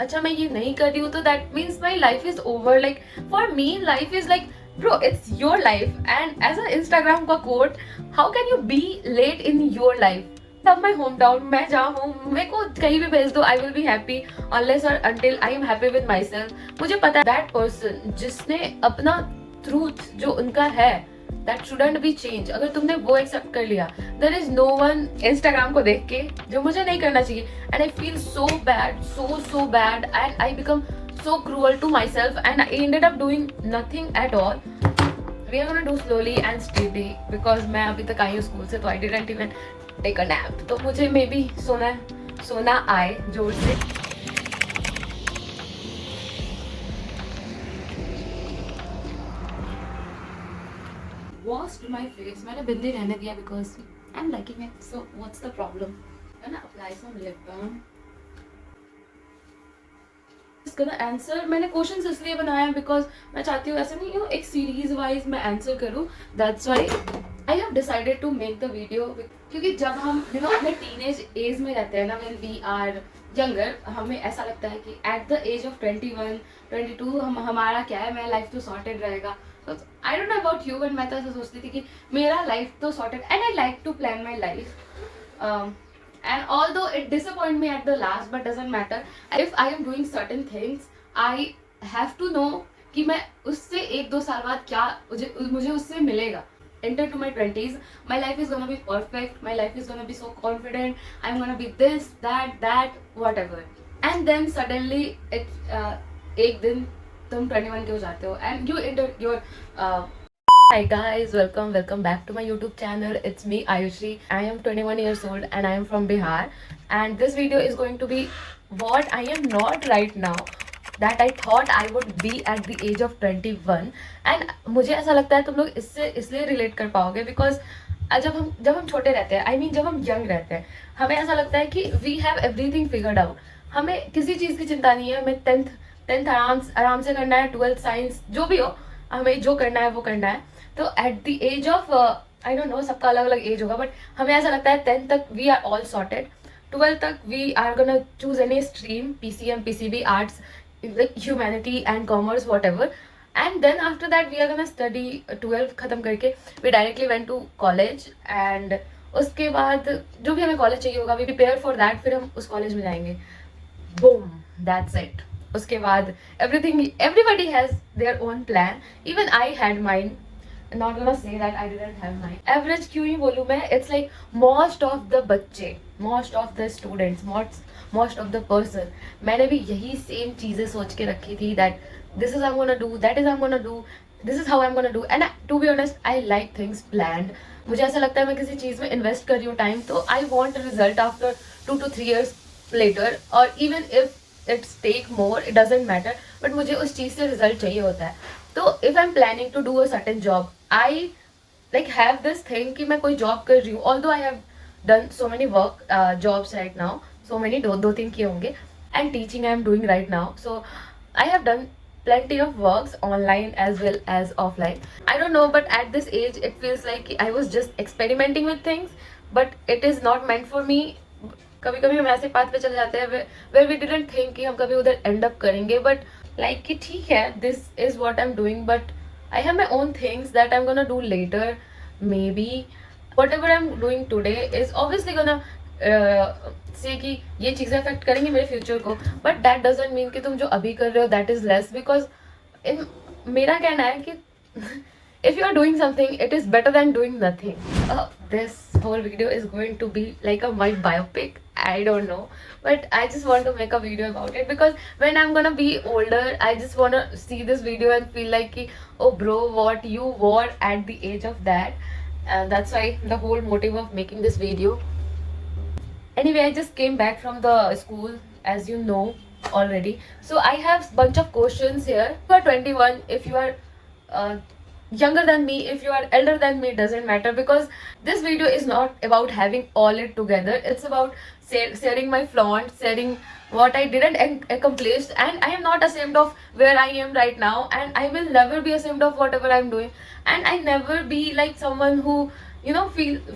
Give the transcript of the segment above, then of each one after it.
अच्छा मैं ये नहीं कर रही हूँ तो that means my life is over. Like for me life is like bro it's your life and as a Instagram का कोट, how can you be late in your life. तब माई होम टाउन, मैं जहाँ हूँ मेरे को कहीं भी भेज दो, I will be happy unless और until I am happy with myself. मुझे पता है दैट पर्सन जिसने अपना ट्रूथ जो उनका है दैट शुडंट बी चेंज. अगर तुमने वो एक्सेप्ट कर लिया, there is no one Instagram को देख के जो मुझे नहीं करना चाहिए. And I feel so bad, so bad, and I become so cruel to myself and I ended up doing nothing at all. We are gonna do slowly and steady because मैं अभी तक आई हूँ स्कूल से, तो I didn't even take a nap. तो मुझे may be सोना आए जोर से. Washed my face. मैंने बिंदी रहने दिया because I'm liking it. So what's the problem? I'm gonna apply some lip balm. इसका आंसर मैंने क्वेश्चंस इसलिए बनाया बिकॉज मैं चाहती हूँ ऐसे नहीं हूँ एक सीरीज वाइज मैं आंसर करूँ. That's why I have decided to make the video. क्योंकि जब हम अपने टीनेज एज में रहते हैं ना, व्हेन वी आर यंगर, हमें ऐसा लगता है कि एट द एज ऑफ 21 22 हमारा क्या है, मेरा लाइफ तो सॉर्टेड रहेगा. I don't know about you but मैं तो ऐसा सोचती थी कि मेरा लाइफ तो sorted and I like to plan my life. And although it disappoint me at the last, but doesn't matter. If I am doing certain things, I have to know कि मैं उससे 1-2 साल बाद क्या मुझे उससे मिलेगा. Enter to my 20s, my life is gonna be perfect, my life is gonna be so confident, I'm gonna be this, that, whatever. And then suddenly एक दिन तुम 21 के हो जाते हो and you enter your Hi guys, welcome back to my YouTube channel. It's me Ayushri. I am 21 years old and I am from Bihar, and this video is going to be what I am not right now that I thought I would be at the age of 21. And मुझे ऐसा लगता है तुम लोग इससे इसलिए relate कर पाओगे बिकॉज जब हम छोटे रहते हैं, I mean जब हम यंग रहते हैं, हमें ऐसा लगता है कि we have everything figured out. हमें किसी चीज़ की चिंता नहीं है. हमें टेंथ आराम से करना है, 12th साइंस जो भी हो, हमें जो करना है वो करना है. तो at the age of I don't know, सबका अलग अलग एज होगा, बट हमें ऐसा लगता है 10th तक we are all sorted. 12th तक we are gonna choose any stream, PCM, PCB, arts, humanity and commerce, whatever. And then after that we are gonna study. 12th खत्म करके we directly went to college and उसके बाद जो भी हमें college चाहिए होगा वी प्रिपेयर फॉर दैट. फिर हम उस कॉलेज में जाएंगे. Boom, that's it. उसके बाद everybody has their own plan. Even I had mine. Not gonna say that I didn't have mine. Average क्यों ही बोलूँ मैं, it's like most of the बच्चे, most of the students, most of the person, मैंने भी यही same चीज़ें सोच के रखी थी that this is I'm gonna do, that is I'm gonna do, this is how I'm gonna do. And to be honest, I like things planned. मुझे ऐसा लगता है मैं किसी चीज़ में इन्वेस्ट कर रही हूँ टाइम, तो I want a result after 2 to 3 years later, or even if it's take more, it doesn't matter, but मुझे उस चीज़ से रिजल्ट चाहिए होता है. तो if I am planning to do a certain job, I like have this thing कि मैं कोई जॉब कर रही हूँ. Although I have done so many work jobs right now, so many दो तीन किए होंगे. And teaching I am doing right now, so I have done plenty of works online as well as offline. I don't know, but at this age it feels like I was just experimenting with things, but it is not meant for me. कभी कभी हम ऐसे path पे चले जाते हैं where we didn't think कि हम कभी उधर end up करेंगे, but like कि ठीक है, this is what I'm doing, but I have my own things that I'm gonna do later. Maybe whatever I'm doing today is obviously gonna से कि ये चीज़ें अफेक्ट करेंगी मेरे फ्यूचर को, बट दैट डजंट मीन कि तुम जो अभी कर रहे हो that is less. Because in मेरा कहना है कि if you are doing something, it is better than doing nothing. This whole video is going to be like a my biopic. I don't know, but I just want to make a video about it because when I'm gonna be older, I just wanna see this video and feel like, oh bro, what you were at the age of that. And that's why the whole motive of making this video. Anyway, I just came back from the school, as you know already. So I have bunch of questions here. If you are 21, if you are younger than me, if you are elder than me, doesn't matter, because this video is not about having all it together. It's about sharing my flaunt, sharing what I didn't accomplish, and I am not ashamed of where I am right now, and I will never be ashamed of whatever I'm doing, and I never be like someone who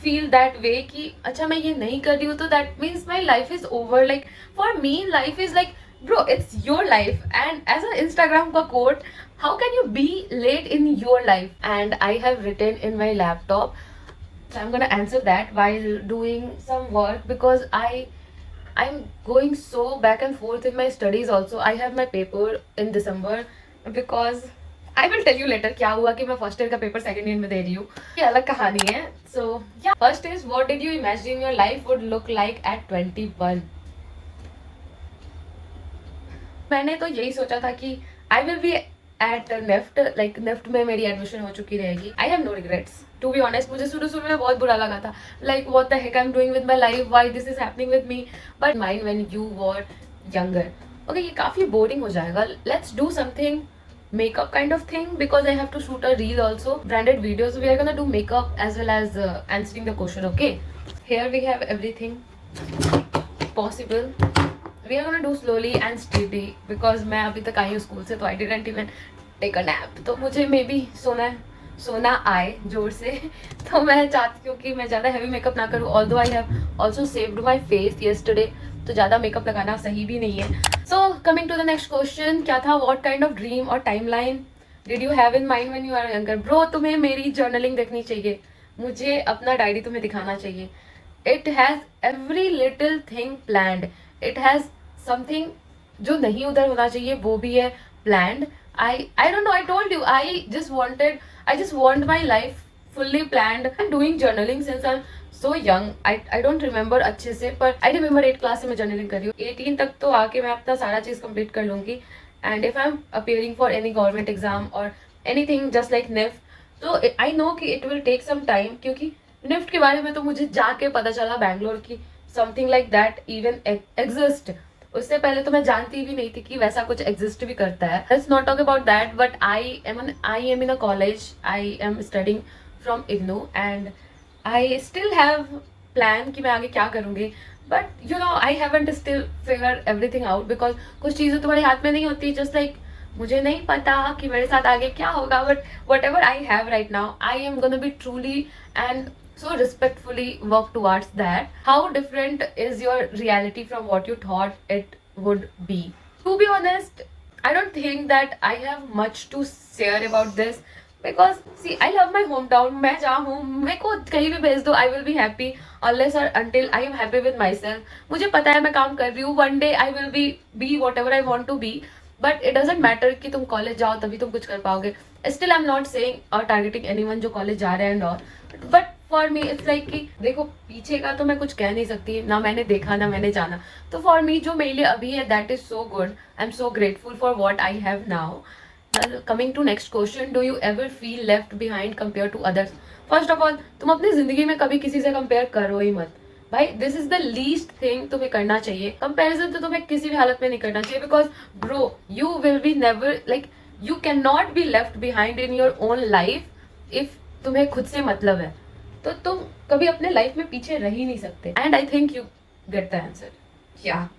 feel that way कि अच्छा मैं ये नहीं कर रही हूँ तो that means my life is over. Like for me life is like Bro, it's your life, and as an Instagram ka quote, how can you be late in your life? And I have written in my laptop, so I'm gonna answer that while doing some work, because I'm going so back and forth in my studies also. I have my paper in December, because I will tell you later क्या हुआ कि मैं first year का paper second year में दे रही हूँ, ये अलग कहानी है. So yeah, first is, what did you imagine your life would look like at 21? मैंने तो यही सोचा था कि I will be at NIFT, like NIFT में मेरी एडमिशन हो चुकी रहेगी. I have no regrets, to be honest. मुझे शुरू शुरू में बहुत बुरा लगा था, like what the heck I am doing with my life, why this is happening with me. But mind when you were younger, okay ये काफ़ी बोरिंग हो जाएगा, let's do something makeup kind of thing, because I have to shoot a reel also, branded videos. We are gonna do makeup as well as answering the question. Okay, here we have everything possible. We are gonna do slowly and steady, because मैं अभी तक आई हूँ school से, तो I didn't even take a nap. तो मुझे may be सोना आए जोर से. तो मैं चाहती हूँ कि मैं ज़्यादा हैवी मेकअप ना करूँ. Although I have also saved my face yesterday, तो ज़्यादा मेकअप लगाना सही भी नहीं है. So coming to the next question, क्या था, व्हाट काइंड ऑफ ड्रीम और timeline did you have in mind when you are younger? Bro, तुम्हें मेरी जर्नलिंग देखनी चाहिए, मुझे अपना डायरी तुम्हें दिखाना चाहिए. It has every little thing planned. It has something जो नहीं उधर होना चाहिए वो भी है planned. I don't know, I told you, I just want my life fully planned. I'm doing journaling since I'm so young. I don't remember अच्छे से, पर I remember 8th क्लास से मैं जर्नलिंग कर रही हूँ. 18 तक तो आके मैं अपना सारा चीज़ कंप्लीट कर लूँगी. And if I am appearing for any government exam और एनीथिंग जस्ट लाइक निफ्ट, तो आई नो कि it will take some time, क्योंकि निफ्ट के बारे में तो मुझे जाके पता चला बैंगलोर की something like that even exist. उससे पहले तो मैं जानती भी नहीं थी कि वैसा कुछ एग्जिस्ट भी करता है. Let's not talk about that, but I am in a college. I am studying from IGNOU and I still have plan कि मैं आगे क्या करूँगी. But you know, I haven't still figure everything out, because कुछ चीज़ें तुम्हारे हाथ में नहीं होती. जस्ट लाइक मुझे नहीं पता कि मेरे साथ आगे क्या होगा, but what ever I have right now, I am gonna be truly and so respectfully work towards that. How different is your reality from what you thought it would be? To be honest, I don't think that I have much to share about this, because see, I love my hometown. मैं जहाँ हूँ, मेरे को कहीं भी भेज दो, I will be happy unless or until I am happy with myself. मुझे पता है मैं काम कर रही हूँ, one day I will be whatever I want to be. But it doesn't matter कि तुम कॉलेज जाओ तभी तुम कुछ कर पाओगे. Still I'm not saying or targeting anyone जो कॉलेज जा रहे हैं and all. But for me it's like कि देखो, पीछे का तो मैं कुछ कह नहीं सकती, ना मैंने देखा ना मैंने जाना. तो फॉर मी जो मेरे लिए अभी है, that is so good. I am so grateful for what I have now. Coming to next question, do you ever feel left behind compare to others? First of all, तुम अपनी जिंदगी में कभी किसी से कंपेयर करो ही मत भाई. This is the least thing तुम्हें करना चाहिए. कंपेरिजन तो तुम्हें किसी भी हालत में नहीं करना चाहिए, because bro, you will be never, like you can not be left behind in your own life if तुम्हें खुद से मतलब है. तो तुम कभी अपने लाइफ में पीछे रह ही नहीं सकते. And I think you get the answer. या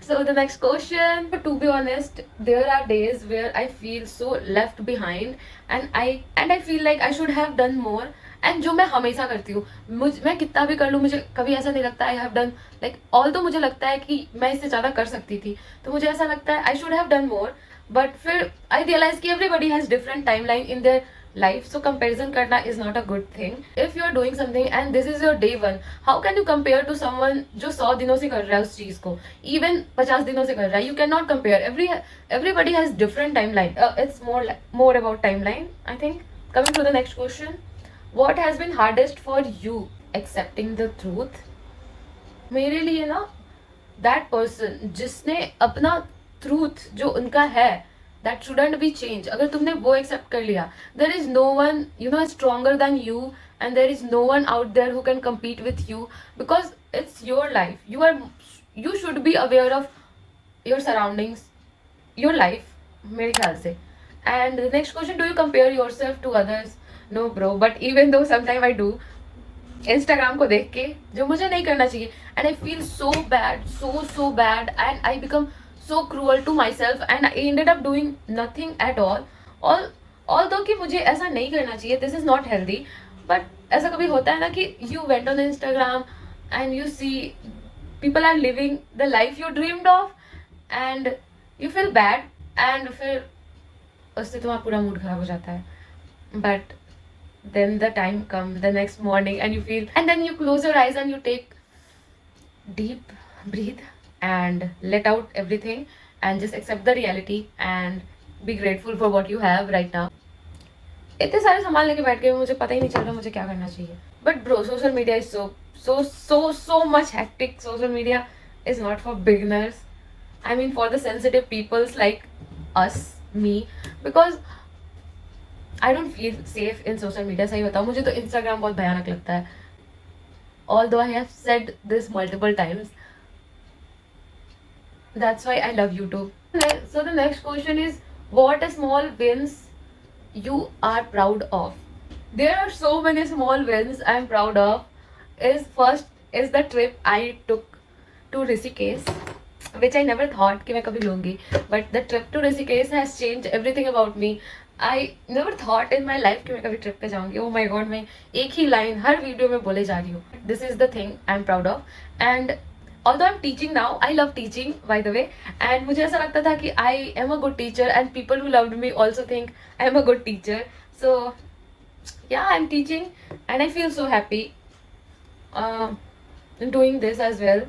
so the next question, to be honest, there are days where I feel so left behind and I feel like I should have done more. And जो मैं हमेशा करती हूँ, मैं कितना भी कर लूँ, मुझे कभी ऐसा नहीं लगता आई हैव डन, लाइक ऑल तो मुझे लगता है कि मैं इससे ज़्यादा कर सकती थी, तो मुझे ऐसा लगता है आई should have done more. But फिर आई रियलाइज कि everybody has different time line in their life, so comparison करना is not a good thing. If you are doing something and this is your day one, how can you compare to someone जो 100 दिनों से कर रहा है उस चीज को, even 50 दिनों से कर रहा है? You cannot compare. Everybody has different timeline. It's more about timeline, I think. Coming to the next question, what has been hardest for you accepting the truth? मेरे लिए ना, that person जिसने अपना truth जो उनका है, that shouldn't be changed. अगर तुमने वो accept कर लिया, there is no one, you know, stronger than you, and there is no one out there who can compete with you, because it's your life. You should be aware of your surroundings, your life, मेरे ख्याल से. And the next question, do you compare yourself to others? No bro, but even though sometimes I do, Instagram को देख के, जो मुझे नहीं करना चाहिए, and I feel so bad, and I become so cruel to myself and I ended up doing nothing at all. Although कि मुझे ऐसा नहीं करना चाहिए, this is not healthy, but ऐसा कभी होता है ना कि you went on Instagram and you see people are living the life you dreamed of, and you feel bad, and फिर उससे तुम्हारा पूरा मूड खराब हो जाता है. But then the time comes the next morning and you feel, and then you close your eyes and you take deep breathe and let out everything and just accept the reality and be grateful for what you have right now. इतने सारे सामान लेके बैठ गए, मुझे पता ही नहीं चल रहा मुझे क्या करना चाहिए. But bro, social media is so much hectic. Social media is not for beginners. I mean for the sensitive peoples like us, me, because I don't feel safe in social media. सही बताऊँ, मुझे तो Instagram बहुत भयानक लगता है. Although I have said this multiple times, that's why I love YouTube. So the next question is, what are small wins you are proud of? There are so many small wins I am proud of. First is the trip I took to Rishikesh, which I never thought कि मैं कभी लूँगी. But the trip to Rishikesh has changed everything about me. I never thought in my life कि मैं कभी trip पे जाऊँगी. Oh my god, मैं एक ही लाइन हर वीडियो में बोले जा रही हूँ. This is the thing I am proud of. And although I'm teaching now, I love teaching by the way. And मुझे ऐसा लगता था कि I am a good teacher and people who loved me also think I am a good teacher. So yeah, I'm teaching and I feel so happy in doing this as well.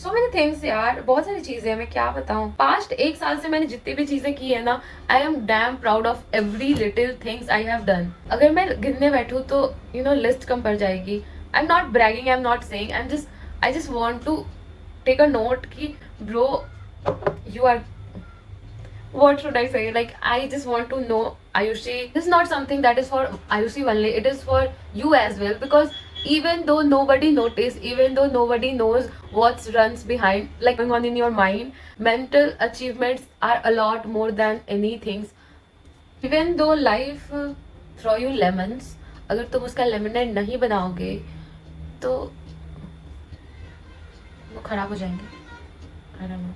So many things यार, बहुत सारी चीज़ें हैं, मैं क्या बताऊँ. Past एक साल से मैंने जितनी भी चीज़ें की है ना, I am damn proud of every little things I have done. अगर मैं गिनने बैठूँ तो यू नो लिस्ट कम पड़ जाएगी. I am not bragging, I am not saying, I just want to take a note कि bro you are, what should I say, like I just want to know, Ayushi, this is not something that is for Ayushi only, it is for you as well, because even though nobody notice, even though nobody knows what runs behind, like going on in your mind, mental achievements are a lot more than anything. Even though life throw you lemons, अगर तुम उसका lemonade नहीं बनाओगे तो वो खराब हो जाएंगे. I don't know.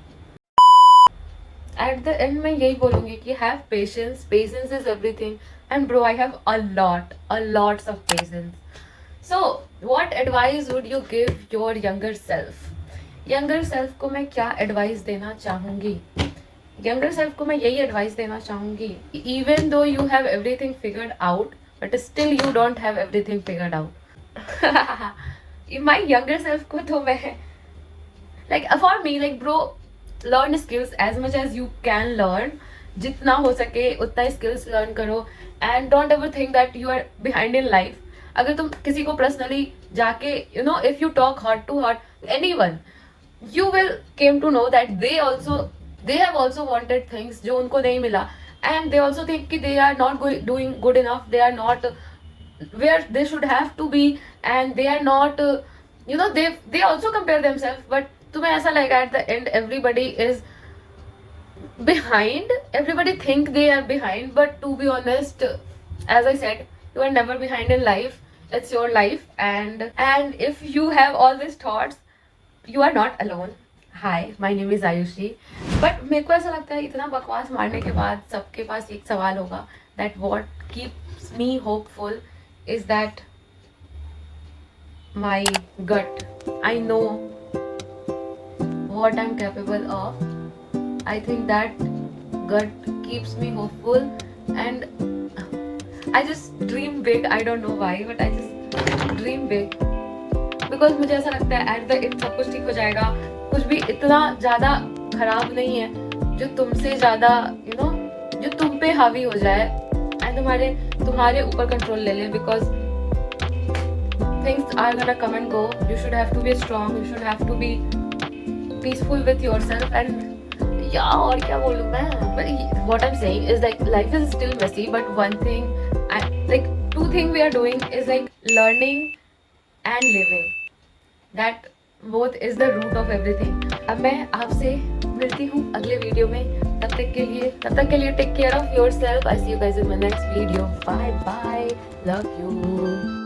At the end मैं यही बोलूँगी कि have patience. Patience is everything. And bro, I have a lots of patience. So what advice would you give your younger self? Younger self को मैं क्या advice देना चाहूँगी? Younger self को मैं यही advice देना चाहूँगी. Even though you have everything figured out, but still you don't have everything figured out. My younger self को तो मैं, like for me, like bro, learn skills as much as you can learn. जितना हो सके उतना skills learn करो. And don't ever think that you are behind in life. अगर तुम किसी को personally जाके, you know, if you talk heart to heart, anyone, you will came to know that they have also wanted things जो उनको नहीं मिला. And they also think कि they are not doing good enough. They are not where they should have to be. And they are not, you know, they also compare themselves. But तुम्हें ऐसा लगेगा at the end everybody is behind, everybody think they are behind, but to be honest, as I said, you are never behind in life. It's your life, and if you have all these thoughts, you are not alone. Hi, my name is Ayushi. But मेरे को ऐसा लगता है इतना बकवास मारने के बाद सबके पास एक सवाल होगा, that what keeps me hopeful is that my gut. I know what I'm capable of. I think that gut keeps me hopeful, and I just dream big. I don't know why, but I just dream big because मुझे ऐसा लगता है at the end सब कुछ ठीक हो जाएगा. कुछ भी इतना ज़्यादा खराब नहीं है जो तुमसे ज़्यादा you know जो तुम पे हावी हो जाए and तुम्हारे ऊपर कंट्रोल ले ले, because things are gonna come and go. You should have to be strong. You should have to be peaceful with yourself. And yeah, और क्या बोलूँ मैं, but what I'm saying is like life is still messy, but one thing like two things we are doing is like learning and living. That both is the root of everything. अब मैं आपसे मिलती हूँ अगले video में. तब तक के लिए take care of yourself. I see you guys in my next video. Bye bye. Love you.